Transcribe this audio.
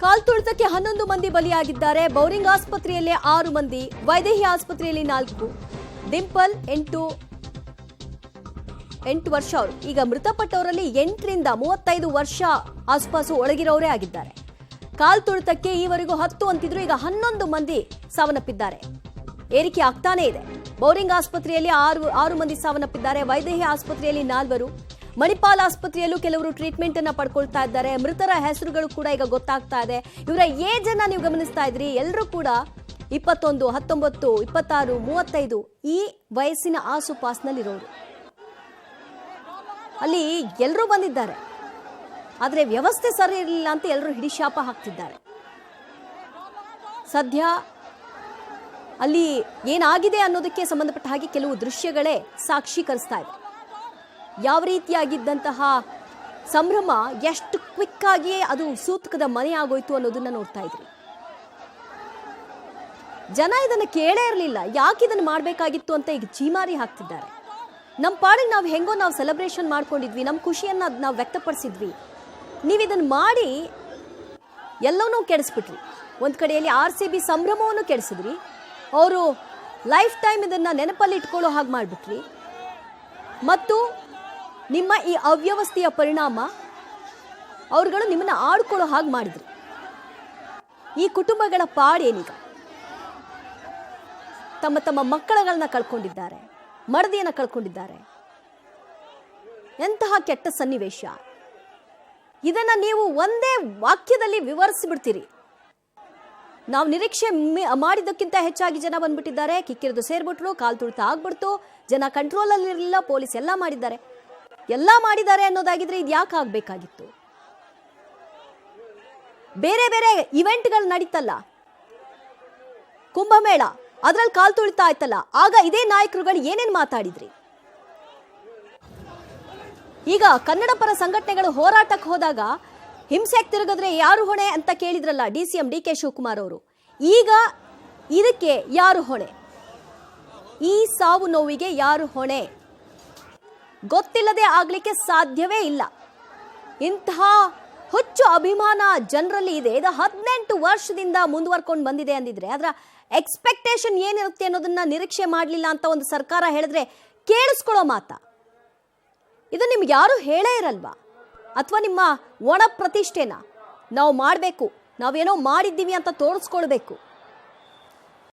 ಕಾಲ್ತುಳಿತಕ್ಕೆ 11 ಮಂದಿ ಬಲಿಯಾಗಿದ್ದಾರೆ. ಬೌರಿಂಗ್ ಆಸ್ಪತ್ರೆಯಲ್ಲಿ 6 ಮಂದಿ, ವೈದೇಹಿ ಆಸ್ಪತ್ರೆಯಲ್ಲಿ 4, ಡಿಂಪಲ್ 8 ವರ್ಷ ಅವರು. ಈಗ ಮೃತಪಟ್ಟವರಲ್ಲಿ 8 ರಿಂದ 35 ವರ್ಷ ಆಸುಪಾಸು ಒಳಗಿರೋರೇ ಆಗಿದ್ದಾರೆ. ಕಾಲ್ತುಳಿತಕ್ಕೆ ಈವರೆಗೂ 10 ಅಂತಿದ್ರು, ಈಗ 11 ಮಂದಿ ಸಾವನ್ನಪ್ಪಿದ್ದಾರೆ. ಏರಿಕೆ ಆಗ್ತಾನೇ ಇದೆ. ಬೌರಿಂಗ್ ಆಸ್ಪತ್ರೆಯಲ್ಲಿ 6 ಮಂದಿ ಸಾವನ್ನಪ್ಪಿದ್ದಾರೆ. ವೈದೇಹಿ ಆಸ್ಪತ್ರೆಯಲ್ಲಿ 4, ಮಣಿಪಾಲ್ ಆಸ್ಪತ್ರೆಯಲ್ಲೂ ಕೆಲವರು ಟ್ರೀಟ್ಮೆಂಟ್ ಅನ್ನ ಪಡ್ಕೊಳ್ತಾ ಇದ್ದಾರೆ. ಮೃತರ ಹೆಸರುಗಳು ಕೂಡ ಈಗ ಗೊತ್ತಾಗ್ತಾ ಇದೆ. ಇವರ ಏಜ್ ಅನ್ನ ನೀವು ಗಮನಿಸ್ತಾ ಇದ್ರಿ, ಎಲ್ಲರೂ ಕೂಡ 21, 19, 26, 35 ಈ ವಯಸ್ಸಿನ ಆಸುಪಾಸಿನಲ್ಲಿರೋರು. ಅಲ್ಲಿ ಎಲ್ಲರೂ ಬಂದಿದ್ದಾರೆ, ಆದರೆ ವ್ಯವಸ್ಥೆ ಸರಿ ಇರಲಿಲ್ಲ ಅಂತ ಎಲ್ಲರೂ ಹಿಡಿಶಾಪ ಹಾಕ್ತಿದ್ದಾರೆ. ಸದ್ಯ ಅಲ್ಲಿ ಏನಾಗಿದೆ ಅನ್ನೋದಕ್ಕೆ ಸಂಬಂಧಪಟ್ಟ ಹಾಗೆ ಕೆಲವು ದೃಶ್ಯಗಳೇ ಸಾಕ್ಷೀಕರಿಸ್ತಾ ಇದೆ. ಯಾವ ರೀತಿಯಾಗಿದ್ದಂತಹ ಸಂಭ್ರಮ, ಎಷ್ಟು ಕ್ವಿಕ್ ಆಗಿ ಅದು ಸೂತಕದ ಮನೆ ಆಗೋಯ್ತು ಅನ್ನೋದನ್ನ ನೋಡ್ತಾ ಇದ್ರಿ. ಜನ ಇದನ್ನು ಕೇಳೇ ಇರಲಿಲ್ಲ, ಯಾಕೆ ಇದನ್ನು ಮಾಡಬೇಕಾಗಿತ್ತು ಅಂತ ಈಗ ಚೀಮಾರಿ ಹಾಕ್ತಿದ್ದಾರೆ. ನಮ್ಮ ಪಾಡಿಗೆ ನಾವು ಹೆಂಗೋ ನಾವು ಸೆಲೆಬ್ರೇಷನ್ ಮಾಡ್ಕೊಂಡಿದ್ವಿ, ನಮ್ಮ ಖುಷಿಯನ್ನು ನಾವು ವ್ಯಕ್ತಪಡಿಸಿದ್ವಿ. ನೀವು ಇದನ್ನು ಮಾಡಿ ಎಲ್ಲವನ್ನೂ ಕೆಡಿಸ್ಬಿಟ್ರಿ. ಒಂದು ಕಡೆಯಲ್ಲಿ RCB ಸಂಭ್ರಮವನ್ನು ಕೆಡಿಸಿದ್ರಿ. ಅವರು ಲೈಫ್ ಟೈಮ್ ಇದನ್ನು ನೆನಪಲ್ಲಿ ಇಟ್ಕೊಳ್ಳೋ ಹಾಗೆ ಮಾಡಿಬಿಟ್ರಿ. ಮತ್ತು ನಿಮ್ಮ ಈ ಅವ್ಯವಸ್ಥೆಯ ಪರಿಣಾಮ ಅವರುಗಳು ನಿಮ್ಮನ್ನು ಆಡ್ಕೊಳ್ಳೋ ಹಾಗೆ ಮಾಡಿದ್ರು. ಈ ಕುಟುಂಬಗಳ ಪಾಡೇನೀಗ? ತಮ್ಮ ತಮ್ಮ ಮಕ್ಕಳಗಳನ್ನ ಕಳ್ಕೊಂಡಿದ್ದಾರೆ, ಮಡದಿಯನ್ನು ಕಳ್ಕೊಂಡಿದ್ದಾರೆ. ಎಂತಹ ಕೆಟ್ಟ ಸನ್ನಿವೇಶ! ಇದನ್ನ ನೀವು ಒಂದೇ ವಾಕ್ಯದಲ್ಲಿ ವಿವರಿಸಿಬಿಡ್ತೀರಿ. ನಾವು ನಿರೀಕ್ಷೆ ಮಾಡಿದ್ದಕ್ಕಿಂತ ಹೆಚ್ಚಾಗಿ ಜನ ಬಂದ್ಬಿಟ್ಟಿದ್ದಾರೆ, ಕಿಕ್ಕಿರಿದು ಸೇರ್ಬಿಟ್ರು, ಕಾಲ್ತುಳಿತ ಆಗ್ಬಿಡ್ತು, ಜನ ಕಂಟ್ರೋಲಲ್ಲಿ ಇರಲಿಲ್ಲ, ಪೊಲೀಸ್ ಎಲ್ಲ ಮಾಡಿದ್ದಾರೆ ಅನ್ನೋದಾಗಿದ್ರೆ ಇದು ಯಾಕೆ ಆಗಬೇಕಾಗಿತ್ತು? ಬೇರೆ ಬೇರೆ ಇವೆಂಟ್ಗಳು ನಡೀತಲ್ಲ, ಕುಂಭಮೇಳ, ಅದ್ರಲ್ಲಿ ಕಾಲ್ತುಳಿತ ಆಯ್ತಲ್ಲ, ಆಗ ಇದೇ ನಾಯಕರುಗಳು ಏನೇನು ಮಾತಾಡಿದ್ರಿ? ಈಗ ಕನ್ನಡ ಪರ ಸಂಘಟನೆಗಳು ಹೋರಾಟಕ್ಕೆ ಹೋದಾಗ ಹಿಂಸೆಗೆ ತಿರುಗಿದ್ರೆ ಯಾರು ಹೊಣೆ ಅಂತ ಕೇಳಿದ್ರಲ್ಲ DCM DK ಶಿವಕುಮಾರ್ ಅವರು. ಈಗ ಇದಕ್ಕೆ ಯಾರು ಹೊಣೆ? ಈ ಸಾವು ನೋವಿಗೆ ಯಾರು ಹೊಣೆ? ಗೊತ್ತಿಲ್ಲದೆ ಆಗ್ಲಿಕ್ಕೆ ಸಾಧ್ಯವೇ ಇಲ್ಲ. ಇಂತಹ ಹುಚ್ಚು ಅಭಿಮಾನ ಜನರಲ್ಲಿ ಇದೆ. ಇದು 18 ವರ್ಷದಿಂದ ಮುಂದುವರ್ಕೊಂಡು ಬಂದಿದೆ ಅಂದಿದ್ರೆ ಅದರ ಎಕ್ಸ್ಪೆಕ್ಟೇಷನ್ ಏನಿರುತ್ತೆ ಅನ್ನೋದನ್ನ ನಿರೀಕ್ಷೆ ಮಾಡಲಿಲ್ಲ ಅಂತ ಒಂದು ಸರ್ಕಾರ ಹೇಳಿದ್ರೆ ಕೇಳಿಸ್ಕೊಳ್ಳೋ ಮಾತಾ? ಇದು ನಿಮ್ಗೆ ಯಾರು ಹೇಳೇ ಇರಲ್ವಾ? ಅಥವಾ ನಿಮ್ಮ ಒಣ ಪ್ರತಿಷ್ಠೆನ ನಾವು ಮಾಡಬೇಕು, ನಾವೇನೋ ಮಾಡಿದ್ದೀವಿ ಅಂತ ತೋರಿಸ್ಕೊಳ್ಬೇಕು?